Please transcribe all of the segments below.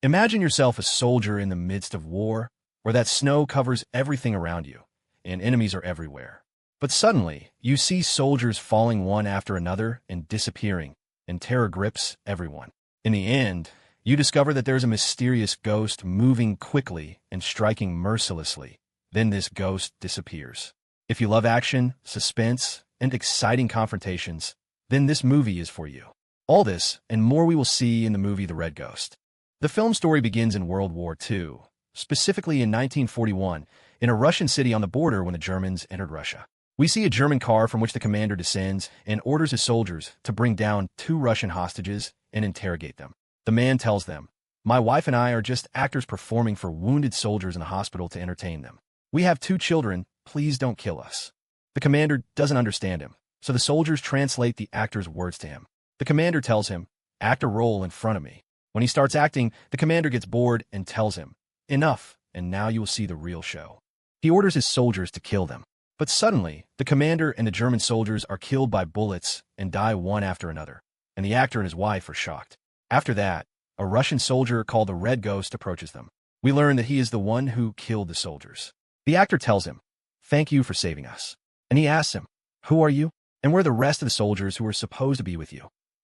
Imagine yourself a soldier in the midst of war, where that snow covers everything around you, and enemies are everywhere. But suddenly, you see soldiers falling one after another and disappearing, and terror grips everyone. In the end, you discover that there's a mysterious ghost moving quickly and striking mercilessly. Then this ghost disappears. If you love action, suspense, and exciting confrontations, then this movie is for you. All this and more we will see in the movie The Red Ghost. The film story begins in World War II, specifically in 1941, in a Russian city on the border when the Germans entered Russia. We see a German car from which the commander descends and orders his soldiers to bring down 2 Russian hostages and interrogate them. The man tells them, "My wife and I are just actors performing for wounded soldiers in the hospital to entertain them. We have 2 children, please don't kill us." The commander doesn't understand him, so the soldiers translate the actor's words to him. The commander tells him, "Act a role in front of me." When he starts acting, the commander gets bored and tells him, "Enough, and now you will see the real show." He orders his soldiers to kill them. But suddenly, the commander and the German soldiers are killed by bullets and die one after another, and the actor and his wife are shocked. After that, a Russian soldier called the Red Ghost approaches them. We learn that he is the one who killed the soldiers. The actor tells him, "Thank you for saving us." And he asks him, "Who are you? And where are the rest of the soldiers who were supposed to be with you?"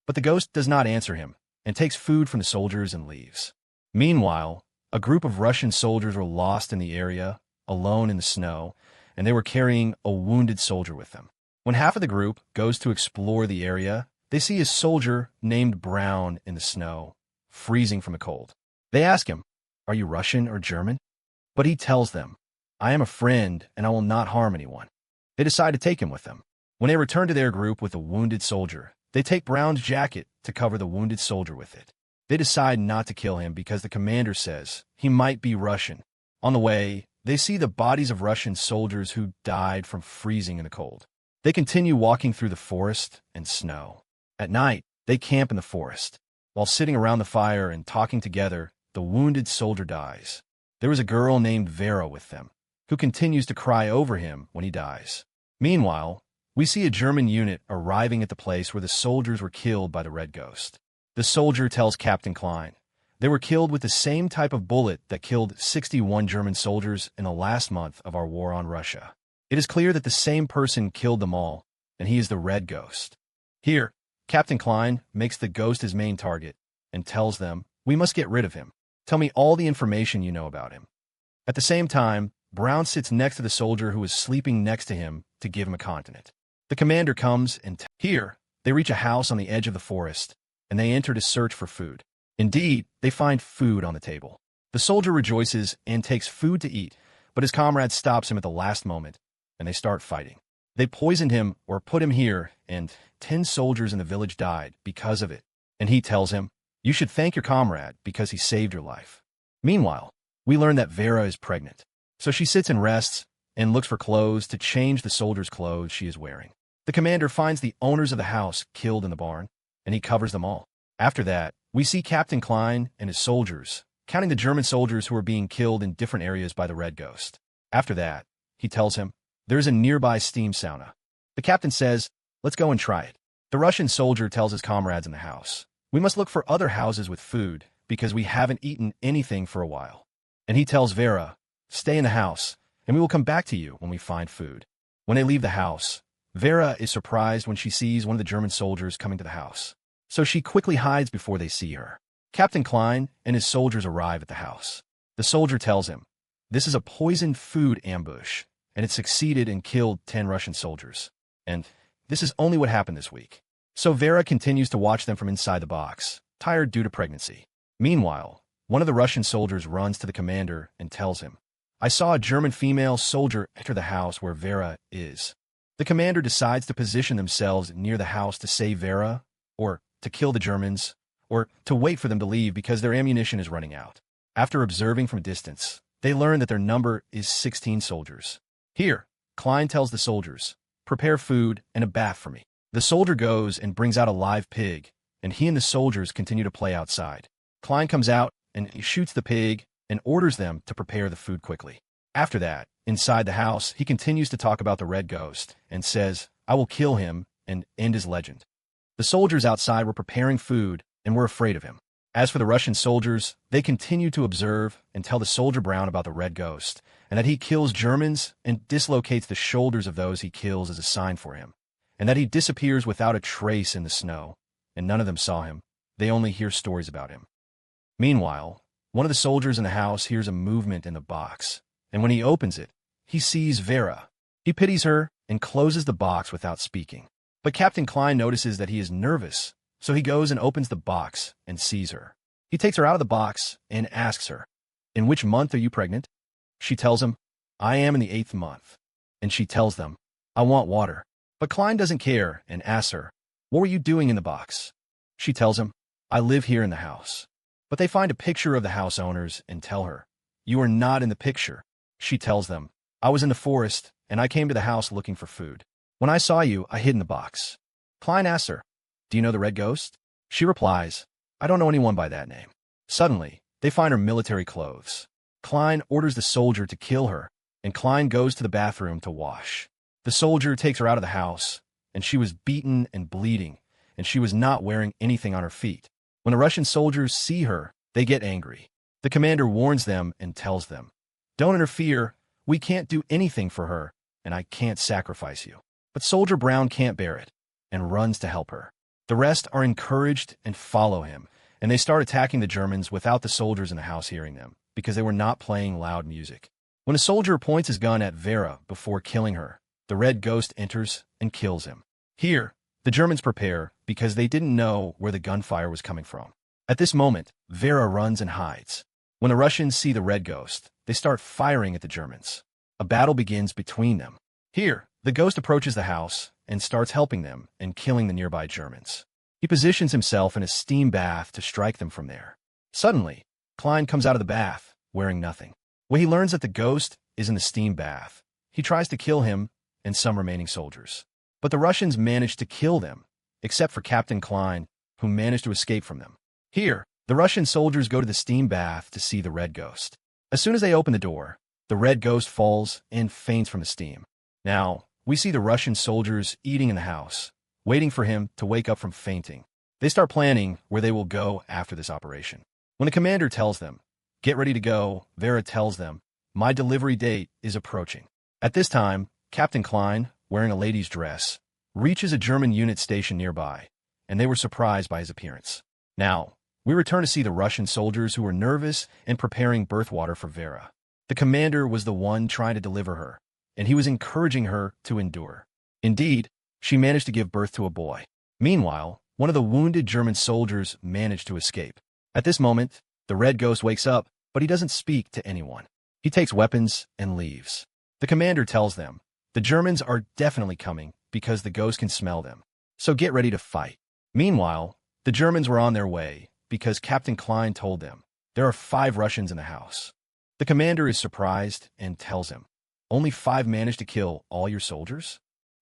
But the ghost does not answer him, and takes food from the soldiers and leaves. Meanwhile, a group of Russian soldiers were lost in the area, alone in the snow, and they were carrying a wounded soldier with them. When half of the group goes to explore the area, they see a soldier named Brown in the snow, freezing from the cold. They ask him, "Are you Russian or German?" But he tells them, "I am a friend and I will not harm anyone." They decide to take him with them. When they return to their group with the wounded soldier, they take Brown's jacket to cover the wounded soldier with it. They decide not to kill him because the commander says he might be Russian. On the way, they see the bodies of Russian soldiers who died from freezing in the cold. They continue walking through the forest and snow. At night, they camp in the forest. While sitting around the fire and talking together, the wounded soldier dies. There is a girl named Vera with them, who continues to cry over him when he dies. Meanwhile, we see a German unit arriving at the place where the soldiers were killed by the Red Ghost. The soldier tells Captain Klein, "They were killed with the same type of bullet that killed 61 German soldiers in the last month of our war on Russia. It is clear that the same person killed them all, and he is the Red Ghost." Here, Captain Klein makes the ghost his main target and tells them, "We must get rid of him. Tell me all the information you know about him." At the same time, Brown sits next to the soldier who is sleeping next to him to give him a continent. The commander comes and here, they reach a house on the edge of the forest, and they enter to search for food. Indeed, they find food on the table. The soldier rejoices and takes food to eat, but his comrade stops him at the last moment, and they start fighting. They poisoned him or put him here, and 10 soldiers in the village died because of it. And he tells him, "You should thank your comrade because he saved your life." Meanwhile, we learn that Vera is pregnant. So she sits and rests and looks for clothes to change the soldier's clothes she is wearing. The commander finds the owners of the house killed in the barn, and he covers them all. After that, we see Captain Klein and his soldiers, counting the German soldiers who are being killed in different areas by the Red Ghost. After that, he tells him, "There's a nearby steam sauna." The captain says, "Let's go and try it." The Russian soldier tells his comrades in the house, "We must look for other houses with food, because we haven't eaten anything for a while." And he tells Vera, "Stay in the house, and we will come back to you when we find food." When they leave the house, Vera is surprised when she sees one of the German soldiers coming to the house. So she quickly hides before they see her. Captain Klein and his soldiers arrive at the house. The soldier tells him, "This is a poisoned food ambush, and it succeeded and killed 10 Russian soldiers. And this is only what happened this week." So Vera continues to watch them from inside the box, tired due to pregnancy. Meanwhile, one of the Russian soldiers runs to the commander and tells him, "I saw a German female soldier enter the house where Vera is." The commander decides to position themselves near the house to save Vera, or to kill the Germans, or to wait for them to leave because their ammunition is running out. After observing from a distance, they learn that their number is 16 soldiers. Here, Klein tells the soldiers, "Prepare food and a bath for me." The soldier goes and brings out a live pig, and he and the soldiers continue to play outside. Klein comes out and he shoots the pig and orders them to prepare the food quickly. After that, inside the house, he continues to talk about the Red Ghost and says, "I will kill him and end his legend." The soldiers outside were preparing food and were afraid of him. As for the Russian soldiers, they continue to observe and tell the soldier Brown about the Red Ghost, and that he kills Germans and dislocates the shoulders of those he kills as a sign for him, and that he disappears without a trace in the snow, and none of them saw him. They only hear stories about him. Meanwhile, one of the soldiers in the house hears a movement in the box, and when he opens it, he sees Vera. He pities her and closes the box without speaking. But Captain Klein notices that he is nervous, so he goes and opens the box and sees her. He takes her out of the box and asks her, "In which month are you pregnant?" She tells him, "I am in the 8th month." And she tells them, "I want water." But Klein doesn't care and asks her, "What were you doing in the box?" She tells him, "I live here in the house." But they find a picture of the house owners and tell her, "You are not in the picture." She tells them, "I was in the forest, and I came to the house looking for food. When I saw you, I hid in the box." Klein asks her, "Do you know the Red Ghost?" She replies, "I don't know anyone by that name." Suddenly, they find her military clothes. Klein orders the soldier to kill her, and Klein goes to the bathroom to wash. The soldier takes her out of the house, and she was beaten and bleeding, and she was not wearing anything on her feet. When the Russian soldiers see her, they get angry. The commander warns them and tells them, "Don't interfere. We can't do anything for her, and I can't sacrifice you." But Soldier Brown can't bear it and runs to help her. The rest are encouraged and follow him, and they start attacking the Germans without the soldiers in the house hearing them, because they were not playing loud music. When a soldier points his gun at Vera before killing her, the Red Ghost enters and kills him. Here, the Germans prepare because they didn't know where the gunfire was coming from. At this moment, Vera runs and hides. When the Russians see the Red Ghost, they start firing at the Germans. A battle begins between them. Here, the Ghost approaches the house and starts helping them and killing the nearby Germans. He positions himself in a steam bath to strike them from there. Suddenly, Klein comes out of the bath, wearing nothing. When he learns that the Ghost is in the steam bath, he tries to kill him and some remaining soldiers. But the Russians manage to kill them, except for Captain Klein, who managed to escape from them. Here, the Russian soldiers go to the steam bath to see the Red Ghost. As soon as they open the door, the Red Ghost falls and faints from the steam. Now, we see the Russian soldiers eating in the house, waiting for him to wake up from fainting. They start planning where they will go after this operation. When the commander tells them, "Get ready to go," Vera tells them, "My delivery date is approaching." At this time, Captain Klein, wearing a lady's dress, reaches a German unit stationed nearby, and they were surprised by his appearance. Now, we return to see the Russian soldiers who were nervous and preparing birth water for Vera. The commander was the one trying to deliver her, and he was encouraging her to endure. Indeed, she managed to give birth to a boy. Meanwhile, one of the wounded German soldiers managed to escape. At this moment, the Red Ghost wakes up, but he doesn't speak to anyone. He takes weapons and leaves. The commander tells them, "The Germans are definitely coming because the Ghost can smell them, so get ready to fight." Meanwhile, the Germans were on their way because Captain Klein told them, "There are 5 Russians in the house." The commander is surprised and tells him, "Only 5 managed to kill all your soldiers?"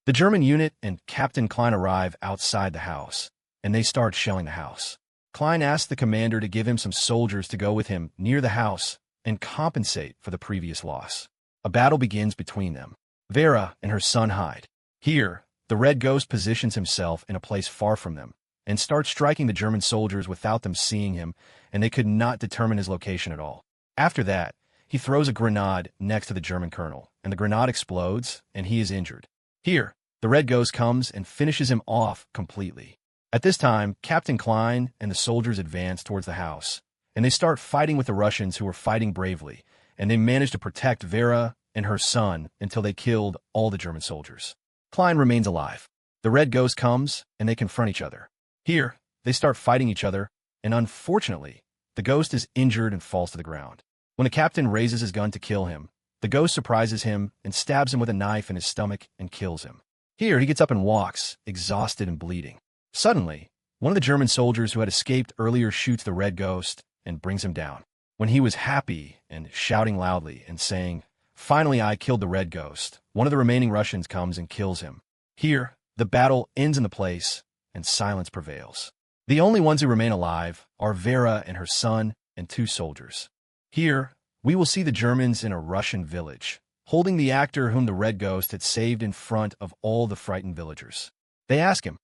The German unit and Captain Klein arrive outside the house, and they start shelling the house. Klein asks the commander to give him some soldiers to go with him near the house and compensate for the previous loss. A battle begins between them. Vera and her son hide. Here, the Red Ghost positions himself in a place far from them and starts striking the German soldiers without them seeing him, and they could not determine his location at all. After that, he throws a grenade next to the German colonel, and the grenade explodes, and he is injured. Here, the Red Ghost comes and finishes him off completely. At this time, Captain Klein and the soldiers advance towards the house, and they start fighting with the Russians who were fighting bravely, and they manage to protect Vera and her son until they killed all the German soldiers. Klein remains alive. The Red Ghost comes, and they confront each other. Here, they start fighting each other, and unfortunately, the Ghost is injured and falls to the ground. When the captain raises his gun to kill him, the Ghost surprises him and stabs him with a knife in his stomach and kills him. Here, he gets up and walks, exhausted and bleeding. Suddenly, one of the German soldiers who had escaped earlier shoots the Red Ghost and brings him down. When he was happy and shouting loudly and saying, "Finally, I killed the Red Ghost," one of the remaining Russians comes and kills him. Here, the battle ends in the place, and silence prevails. The only ones who remain alive are Vera and her son and 2 soldiers. Here, we will see the Germans in a Russian village, holding the actor whom the Red Ghost had saved in front of all the frightened villagers. They ask him,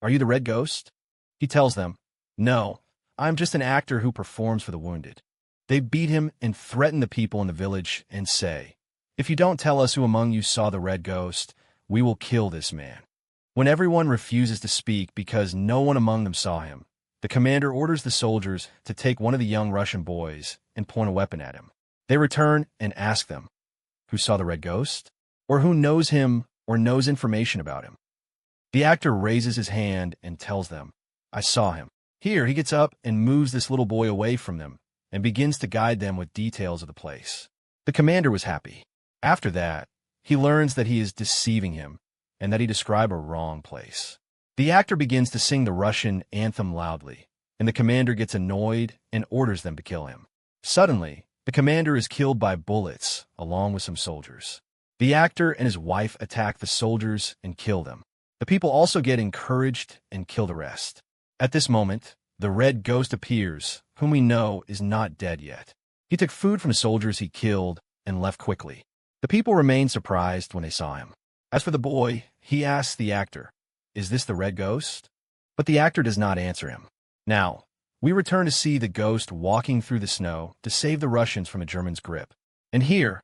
"Are you the Red Ghost?" He tells them, "No, I'm just an actor who performs for the wounded. They beat him and threaten the people in the village and say, if you don't tell us who among you saw the red ghost, we will kill this man. When everyone refuses to speak because no one among them saw him, the commander orders the soldiers to take one of the young Russian boys and point a weapon at him. They return and ask them, who saw the red ghost? Or who knows him or knows information about him? The actor raises his hand and tells them, I saw him. Here, he gets up and moves this little boy away from them and begins to guide them with details of the place. The commander was happy. After that, he learns that he is deceiving him and that he described a wrong place. The actor begins to sing the Russian anthem loudly, and the commander gets annoyed and orders them to kill him. Suddenly, the commander is killed by bullets along with some soldiers. The actor and his wife attack the soldiers and kill them. The people also get encouraged and kill the rest. At this moment, the red ghost appears, whom we know is not dead yet. He took food from the soldiers he killed and left quickly. The people remained surprised when they saw him. As for the boy, he asks the actor, is this the red ghost? But the actor does not answer him. Now, we return to see the ghost walking through the snow to save the Russians from a German's grip. And here,